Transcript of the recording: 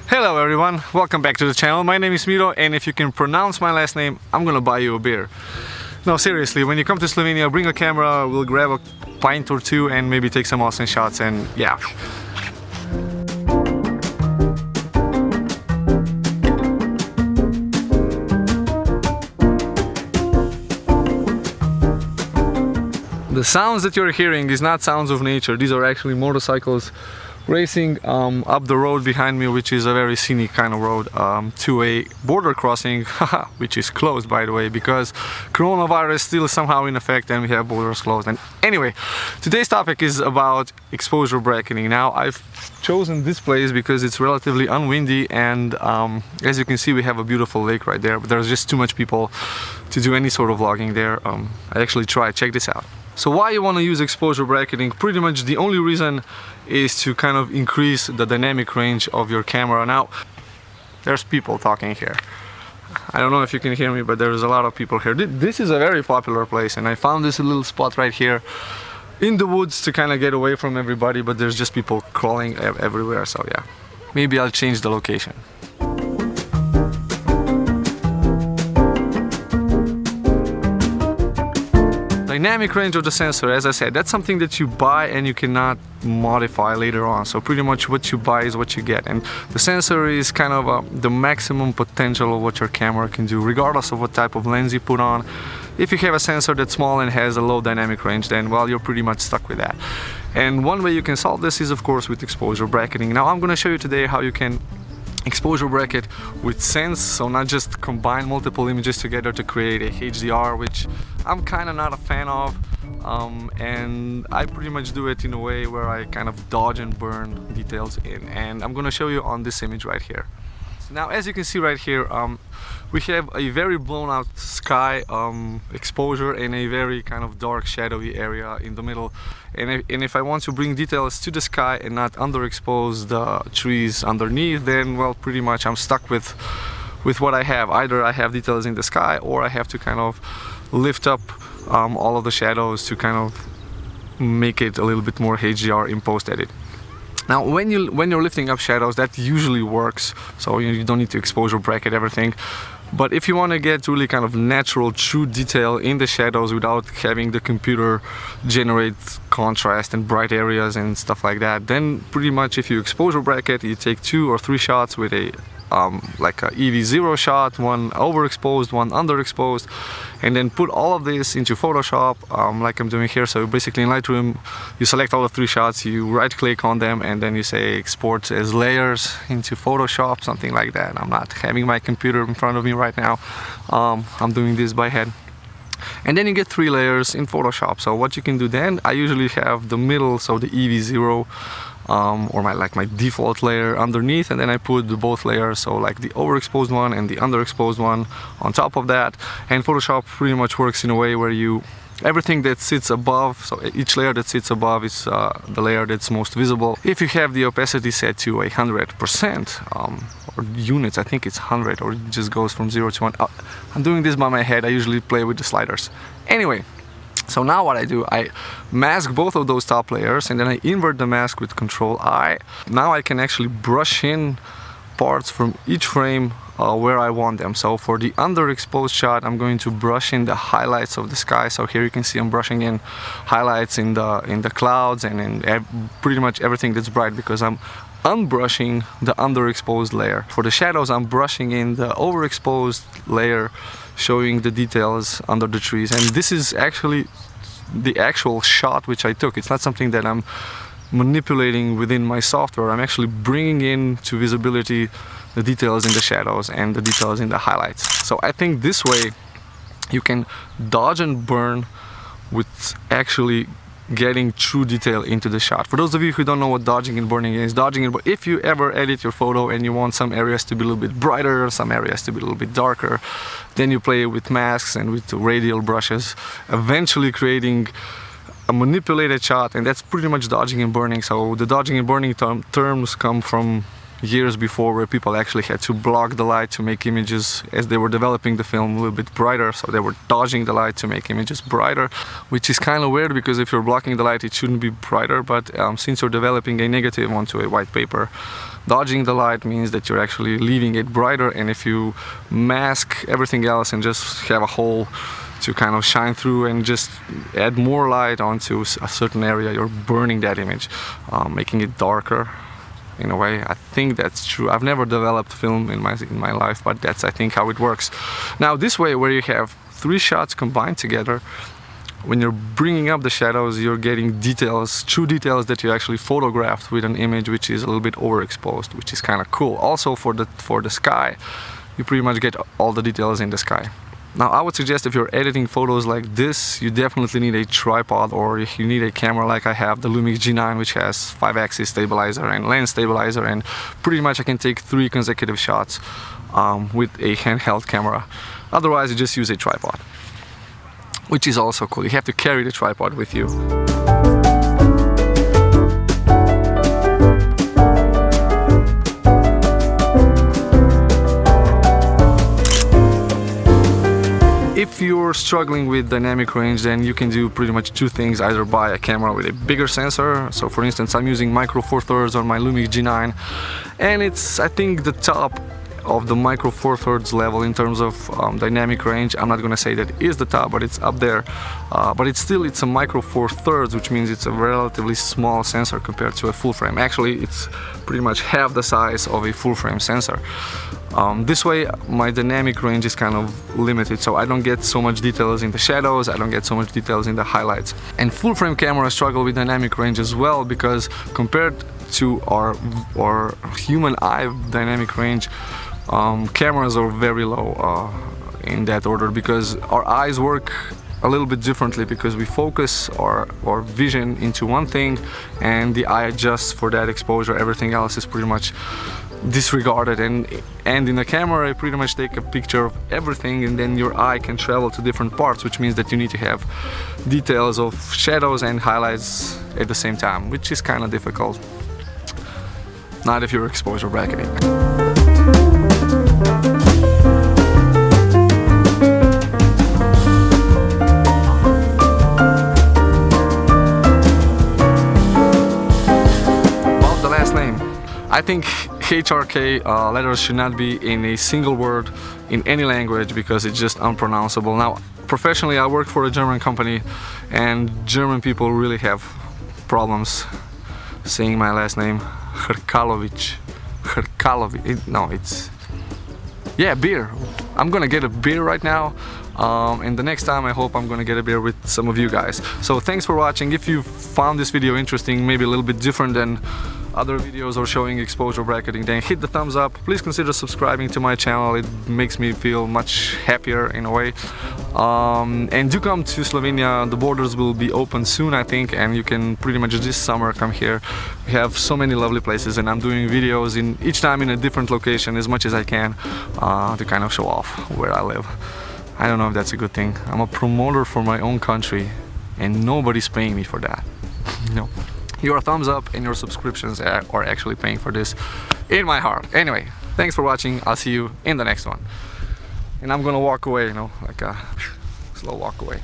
Hello everyone, welcome back to the channel. My name is Miro, and if you can pronounce my last name, I'm gonna buy you a beer. No, seriously, when you come to Slovenia, bring a camera, we'll grab a pint or two and maybe take some awesome shots, and yeah. The sounds that you're hearing is not sounds of nature. These are actually motorcycles racing up the road behind me, which is a very scenic kind of road, to a border crossing, which is closed, by the way, because coronavirus still somehow in effect and we have borders closed. And anyway, today's topic is about exposure bracketing. Now, I've chosen this place because it's relatively unwindy, and as you can see, we have a beautiful lake right there, but there's just too much people to do any sort of vlogging there. I actually tried. Check this out. So why you want to use exposure bracketing? Pretty much the only reason is to kind of increase the dynamic range of your camera. Now, there's people talking here. I don't know if you can hear me, but there's a lot of people here. This is a very popular place, and I found this little spot right here in the woods to kind of get away from everybody, but there's just people crawling everywhere, so yeah. Maybe I'll change the location. Dynamic range of the sensor, as I said, that's something that you buy and you cannot modify later on. So pretty much what you buy is what you get, and the sensor is kind of the maximum potential of what your camera can do, regardless of what type of lens you put on. If you have a sensor that's small and has a low dynamic range, then well, you're pretty much stuck with that. And one way you can solve this is, of course, with exposure bracketing. Now I'm going to show you today how you can exposure bracket with sense, so not just combine multiple images together to create a HDR, which I'm kind of not a fan of, and I pretty much do it in a way where I kind of dodge and burn details in, and I'm gonna show you on this image right here. Now, as you can see right here, we have a very blown out sky exposure and a very kind of dark shadowy area in the middle, and if I want to bring details to the sky and not underexpose the trees underneath, then well, pretty much I'm stuck with what I have. Either I have details in the sky, or I have to kind of lift up all of the shadows to kind of make it a little bit more HDR in post-edit. Now, when you're lifting up shadows, that usually works, so you don't need to exposure bracket everything. But if you want to get really kind of natural, true detail in the shadows without having the computer generate contrast and bright areas and stuff like that, then pretty much if you exposure bracket, you take 2 or 3 shots with a like a EV0 shot, one overexposed, one underexposed, and then put all of this into Photoshop, like I'm doing here. So basically in Lightroom, you select all the 3 shots, you right click on them, and then you say export as layers into Photoshop, something like that. I'm not having my computer in front of me right now. I'm doing this by hand. And then you get 3 layers in Photoshop. So what you can do then, I usually have the middle, so the EV0, or my default layer underneath, and then I put both layers, so like the overexposed one and the underexposed one on top of that. And Photoshop pretty much works in a way where everything that sits above, so each layer that sits above is the layer that's most visible. If you have the opacity set to 100%, or units, I think it's 100, or it just goes from 0 to 1. I'm doing this by my head, I usually play with the sliders. Anyway, so now what I do, I mask both of those top layers, and then I invert the mask with Control-I. Now I can actually brush in parts from each frame where I want them. So for the underexposed shot, I'm going to brush in the highlights of the sky. So here you can see I'm brushing in highlights in the clouds and in pretty much everything that's bright, because I'm unbrushing the underexposed layer. For the shadows, I'm brushing in the overexposed layer, showing the details under the trees. And this is actually the actual shot which I took. It's not something that I'm manipulating within my software. I'm actually bringing into visibility the details in the shadows and the details in the highlights. So I think this way you can dodge and burn with actually getting true detail into the shot. For those of you who don't know what dodging and burning is, if you ever edit your photo and you want some areas to be a little bit brighter, some areas to be a little bit darker, then you play with masks and with radial brushes, eventually creating a manipulated shot, and that's pretty much dodging and burning. So the dodging and burning terms come from years before, where people actually had to block the light to make images as they were developing the film a little bit brighter, so they were dodging the light to make images brighter, which is kind of weird because if you're blocking the light it shouldn't be brighter, but since you're developing a negative onto a white paper, dodging the light means that you're actually leaving it brighter, and if you mask everything else and just have a hole to kind of shine through and just add more light onto a certain area, you're burning that image, making it darker. In a way, I think that's true. I've never developed film in my life, but that's, I think, how it works. Now this way, where you have 3 shots combined together, when you're bringing up the shadows, you're getting details, true details that you actually photographed with an image which is a little bit overexposed, which is kind of cool. Also for the sky, you pretty much get all the details in the sky. Now I would suggest if you're editing photos like this, you definitely need a tripod, or if you need a camera like I have, the LUMIX G9, which has 5-axis stabilizer and lens stabilizer, and pretty much I can take 3 consecutive shots with a handheld camera. Otherwise you just use a tripod, which is also cool. You have to carry the tripod with you. If you're struggling with dynamic range, then you can do pretty much 2 things. Either buy a camera with a bigger sensor. So for instance, I'm using micro four thirds on my LUMIX G9, and it's, I think, the top of the micro four thirds level in terms of dynamic range. I'm not gonna say that it is the top, but it's up there. But it's a micro four thirds, which means it's a relatively small sensor compared to a full frame. Actually, it's pretty much half the size of a full frame sensor. This way my dynamic range is kind of limited, so I don't get so much details in the shadows, I don't get so much details in the highlights. And full frame cameras struggle with dynamic range as well, because compared to our human eye dynamic range, cameras are very low in that order, because our eyes work a little bit differently, because we focus our vision into one thing and the eye adjusts for that exposure. Everything else is pretty much disregarded, and in the camera I pretty much take a picture of everything, and then your eye can travel to different parts, which means that you need to have details of shadows and highlights at the same time, which is kind of difficult. Not if you're exposure bracketing. I think HRK letters should not be in a single word in any language, because it's just unpronounceable. Now, professionally I work for a German company, and German people really have problems saying my last name, Hrkalovic. No, it's... yeah, beer. I'm gonna get a beer right now, and the next time I hope I'm gonna get a beer with some of you guys. So thanks for watching. If you found this video interesting, maybe a little bit different than other videos or showing exposure bracketing, then hit the thumbs up. Please consider subscribing to my channel. It makes me feel much happier in a way. And do come to Slovenia. The borders will be open soon, I think, and you can pretty much this summer come here. We have so many lovely places, and I'm doing videos in each time in a different location as much as I can to kind of show off where I live. I don't know if that's a good thing. I'm a promoter for my own country and nobody's paying me for that. No. Your thumbs up and your subscriptions are actually paying for this in my heart. Anyway, thanks for watching. I'll see you in the next one. And I'm gonna walk away, you know, like a slow walk away.